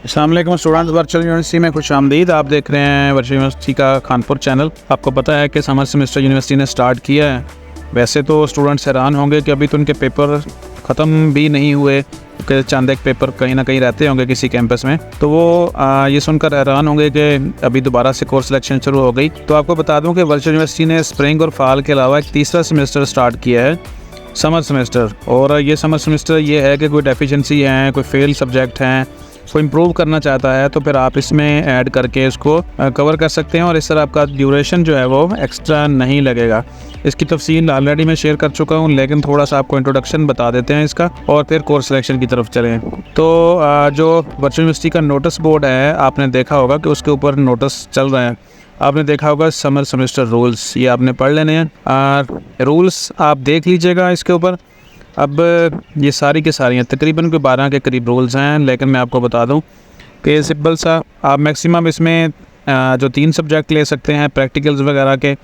अस्सलाम वालेकुम students, virtual university में खुश आमदीद। आप देख रहे हैं वर्चुअल यूनिवर्सिटी का खानपुर चैनल। आपको पता है कि समर सेमेस्टर यूनिवर्सिटी ने स्टार्ट किया है। वैसे तो स्टूडेंट्स हैरान होंगे कि अभी तो उनके पेपर ख़त्म भी नहीं हुए, कि चंद एक पेपर कहीं ना कहीं रहते होंगे किसी कैंपस में, तो वो ये सुनकर हैरान होंगे कि अभी दोबारा से कोर्स सिलेक्शन शुरू हो गई। तो आपको बता दूं कि वर्चुअल यूनिवर्सिटी ने स्प्रिंग और फाल के अलावा एक तीसरा सेमेस्टर स्टार्ट किया है, समर सेमेस्टर। और ये समर सेमेस्टर ये है कि कोई डेफिशिएंसी है, कोई फेल सब्जेक्ट हैं, कोई इम्प्रूव करना चाहता है, तो फिर आप इसमें ऐड करके इसको कवर कर सकते हैं और इस तरह आपका ड्यूरेशन जो है वो एक्स्ट्रा नहीं लगेगा। इसकी तफसील ऑलरेडी मैं शेयर कर चुका हूँ, लेकिन थोड़ा सा आपको इंट्रोडक्शन बता देते हैं इसका और फिर कोर्स सिलेक्शन की तरफ चलें। तो जो वर्चुअल यूनिवर्सिटी का नोटिस बोर्ड है, आपने देखा होगा कि उसके ऊपर नोटिस चल रहे हैं। आपने देखा होगा समर सेमेस्टर रूल्स, ये आपने पढ़ लेने हैं। रूल्स आप देख लीजिएगा इसके ऊपर। अब ये सारी की सारी हैं, तकरीबन कोई 12 के करीब रूल्स हैं, लेकिन मैं आपको बता दूं कि सिंपल सा आप मैक्सिमम इसमें जो 3 सब्जेक्ट ले सकते हैं प्रैक्टिकल्स वगैरह के।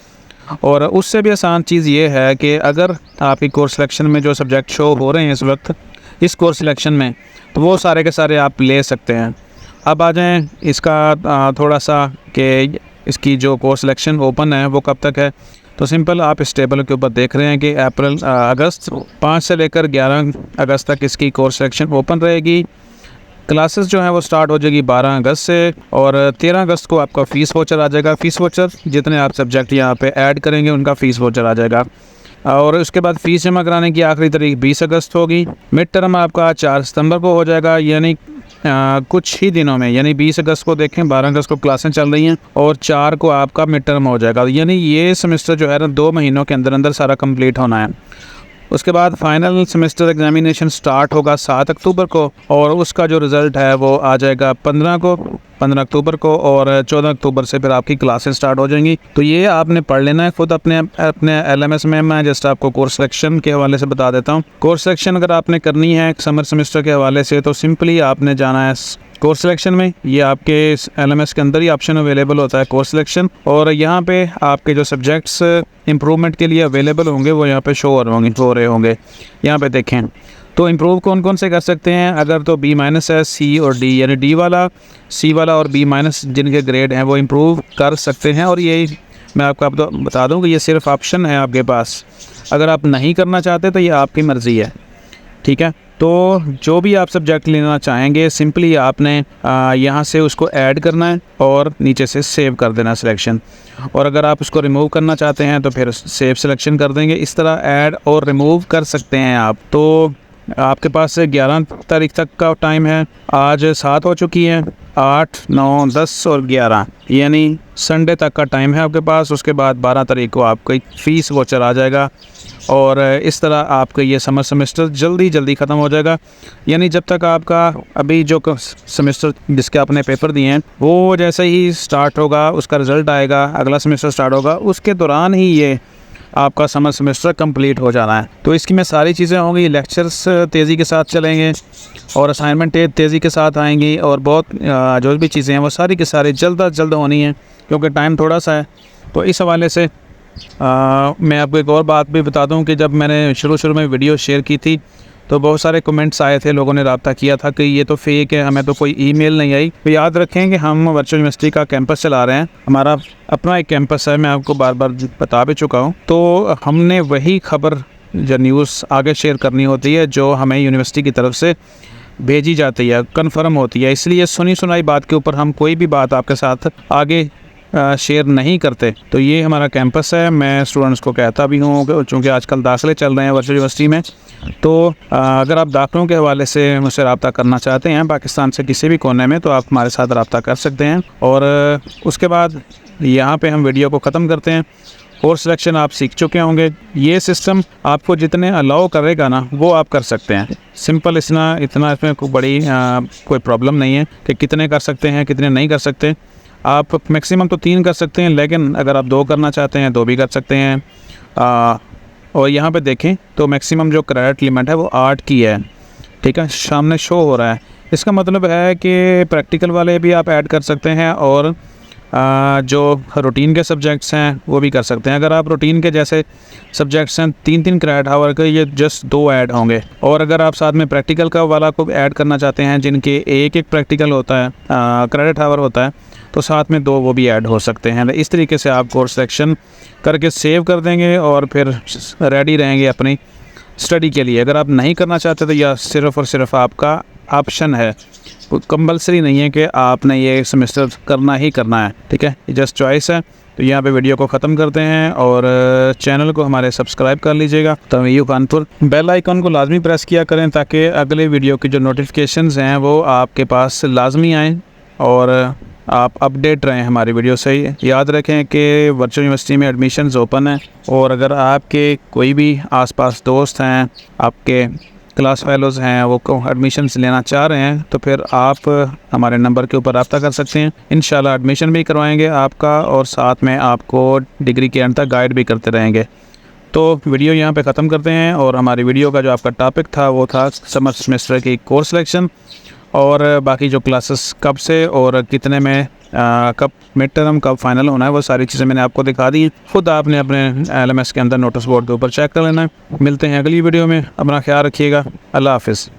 और उससे भी आसान चीज़ ये है कि अगर आपकी कोर्स सिलेक्शन में जो सब्जेक्ट शो हो रहे हैं इस वक्त इस कोर्स सिलेक्शन में, तो वो सारे के सारे आप ले सकते हैं। अब आ जाएँ इसका थोड़ा सा कि इसकी जो कोर्स सिलेक्शन ओपन है वो कब तक है। तो सिंपल आप इस टेबल के ऊपर देख रहे हैं कि अगस्त 5 से लेकर 11 अगस्त तक इसकी कोर्स सिलेक्शन ओपन रहेगी। क्लासेस जो हैं वो स्टार्ट हो जाएगी 12 अगस्त से और 13 अगस्त को आपका फ़ीस वाउचर आ जाएगा। फ़ीस वाउचर जितने आप सब्जेक्ट यहाँ पे ऐड करेंगे उनका फ़ीस वाउचर आ जाएगा। और उसके बाद फ़ीस जमा कराने की आखिरी तारीख 20 अगस्त होगी। मिड टर्म आपका 4 सितंबर को हो जाएगा, यानी कुछ ही दिनों में, यानी 20 अगस्त को देखें, 12 अगस्त को क्लासें चल रही हैं और 4 को आपका मिड टर्म हो जाएगा। यानी ये सेमेस्टर जो है ना 2 महीनों के अंदर अंदर सारा कंप्लीट होना है। उसके बाद फाइनल सेमेस्टर एग्जामिनेशन स्टार्ट होगा 7 अक्टूबर को और उसका जो रिज़ल्ट है वो आ जाएगा 15 अक्टूबर को और 14 अक्टूबर से फिर आपकी क्लासेस स्टार्ट हो जाएंगी। तो ये आपने पढ़ लेना है खुद अपने LMS में। मैं जस्ट आपको कोर्स सिलेक्शन के हवाले से बता देता हूँ। कोर्स सिलेक्शन अगर आपने करनी है समर सेमेस्टर के हवाले से, तो सिंपली आपने जाना है कोर्स सिलेक्शन में। ये आपके LMS के अंदर ही ऑप्शन अवेलेबल होता है कोर्स सिलेक्शन, और यहाँ पे आपके जो सब्जेक्ट्स इम्प्रूवमेंट के लिए अवेलेबल होंगे वो यहाँ पे शो हो रहे होंगे। यहाँ पे देखें तो इम्प्रूव कौन कौन से कर सकते हैं। अगर तो B- है, C और D, यानी D वाला, C वाला और B- जिनके ग्रेड हैं वो इम्प्रूव कर सकते हैं। और ये मैं आपको बता दूं कि ये सिर्फ ऑप्शन है आपके पास। अगर आप नहीं करना चाहते तो ये आपकी मर्ज़ी है, ठीक है। तो जो भी आप सब्जेक्ट लेना चाहेंगे सिंपली आपने यहाँ से उसको ऐड करना है और नीचे से सेव कर देना सिलेक्शन। और अगर आप उसको रिमूव करना चाहते हैं तो फिर सेव सिलेक्शन कर देंगे। इस तरह ऐड और रिमूव कर सकते हैं आप। तो आपके पास 11 तारीख तक का टाइम है। आज 7 हो चुकी है, 8, 9, 10 और 11, यानी संडे तक का टाइम है आपके पास। उसके बाद 12 तारीख को आपकी फ़ीस वाउचर आ जाएगा और इस तरह आपका ये समर सेमेस्टर जल्दी ख़त्म हो जाएगा। यानी जब तक आपका अभी जो सेमेस्टर जिसके आपने पेपर दिए हैं वो जैसे ही स्टार्ट होगा, उसका रिज़ल्ट आएगा, अगला सेमेस्टर स्टार्ट होगा, उसके दौरान ही ये आपका समर सेमेस्टर कंप्लीट हो जाना है। तो इसकी में सारी चीज़ें होंगी, लेक्चर्स तेज़ी के साथ चलेंगे और असाइनमेंट तेज़ी के साथ आएंगी और बहुत जो भी चीज़ें हैं वो सारी की सारी जल्द होनी है, क्योंकि टाइम थोड़ा सा है। तो इस हवाले से मैं आपको एक और बात भी बता दूं कि जब मैंने शुरू में वीडियो शेयर की थी तो बहुत सारे कमेंट्स आए थे, लोगों ने रब्ता किया था कि ये तो फेक है, हमें तो कोई ईमेल नहीं आई। तो याद रखें कि हम वर्चुअल यूनिवर्सिटी का कैंपस चला रहे हैं, हमारा अपना एक कैंपस है, मैं आपको बार बार बता भी चुका हूँ। तो हमने वही खबर जो न्यूज़ आगे शेयर करनी होती है जो हमें यूनिवर्सिटी की तरफ से भेजी जाती है, कन्फर्म होती है। इसलिए सुनी सुनाई बात के ऊपर हम कोई भी बात आपके साथ आगे शेयर नहीं करते। तो ये हमारा कैंपस है। मैं स्टूडेंट्स को कहता भी हूँ, चूँकि आजकल दाखिले चल रहे हैं वर्चुअल यूनिवर्सिटी में, तो अगर आप दाखिलों के हवाले से मुझसे रब्ता करना चाहते हैं पाकिस्तान से किसी भी कोने में, तो आप हमारे साथ रब्ता कर सकते हैं। और उसके बाद यहाँ पे हम वीडियो को ख़त्म करते हैं। कोर्स सिलेक्शन आप सीख चुके होंगे। ये सिस्टम आपको जितने अलाउ करेगा ना वो आप कर सकते हैं। सिंपल इतना इसमें कोई बड़ी कोई प्रॉब्लम नहीं है कि कितने कर सकते हैं कितने नहीं कर सकते। आप मैक्सिमम तो 3 कर सकते हैं, लेकिन अगर आप 2 करना चाहते हैं 2 भी कर सकते हैं। और यहाँ पे देखें तो मैक्सिमम जो क्रेडिट लिमिट है वो 8 की है, ठीक है, सामने शो हो रहा है। इसका मतलब है कि प्रैक्टिकल वाले भी आप ऐड कर सकते हैं और जो रूटीन के सब्जेक्ट्स हैं वो भी कर सकते हैं। अगर आप रूटीन के जैसे सब्जेक्ट्स हैं 3-3 क्रेडिट आवर के, ये जस्ट 2 ऐड होंगे। और अगर आप साथ में प्रैक्टिकल का वाला को ऐड करना चाहते हैं जिनके एक प्रैक्टिकल होता है, क्रेडिट आवर होता है, तो साथ में 2 वो भी ऐड हो सकते हैं। इस तरीके से आप कोर्स सिलेक्शन करके सेव कर देंगे और फिर रेडी रहेंगे अपनी स्टडी के लिए। अगर आप नहीं करना चाहते तो यह सिर्फ़ और सिर्फ आपका ऑप्शन है, कंपलसरी नहीं है कि आपने ये सेमेस्टर करना ही करना है, ठीक है, जस्ट चॉइस है। तो यहाँ पे वीडियो को ख़त्म करते हैं और चैनल को हमारे सब्सक्राइब कर लीजिएगा। तमीयू कानपुर, बेल आइकन को लाजमी प्रेस किया करें ताकि अगले वीडियो की जो नोटिफिकेशंस हैं वो आपके पास लाजमी आएँ और आप अपडेट रहें हमारी वीडियो से। याद रखें कि वर्चुअल यूनिवर्सिटी में एडमिशन्स ओपन हैं और अगर आपके कोई भी आसपास दोस्त हैं, आपके क्लास फेलोज़ हैं, वो एडमिशन्स लेना चाह रहे हैं तो फिर आप हमारे नंबर के ऊपर रब्ता कर सकते हैं। इंशाल्लाह एडमिशन भी करवाएंगे आपका और साथ में आपको डिग्री के अंत तक गाइड भी करते रहेंगे। तो वीडियो यहाँ पे ख़त्म करते हैं और हमारी वीडियो का जो आपका टॉपिक था वो था समर सेमेस्टर की कोर्स सिलेक्शन और बाकी जो क्लासेस कब से और कितने में कब मिड टर्म कब फाइनल होना है, वो सारी चीज़ें मैंने आपको दिखा दी। खुद आपने अपने LMS के अंदर नोटिस बोर्ड के ऊपर चेक कर लेना है। मिलते हैं अगली वीडियो में, अपना ख्याल रखिएगा। अल्लाह हाफिज़।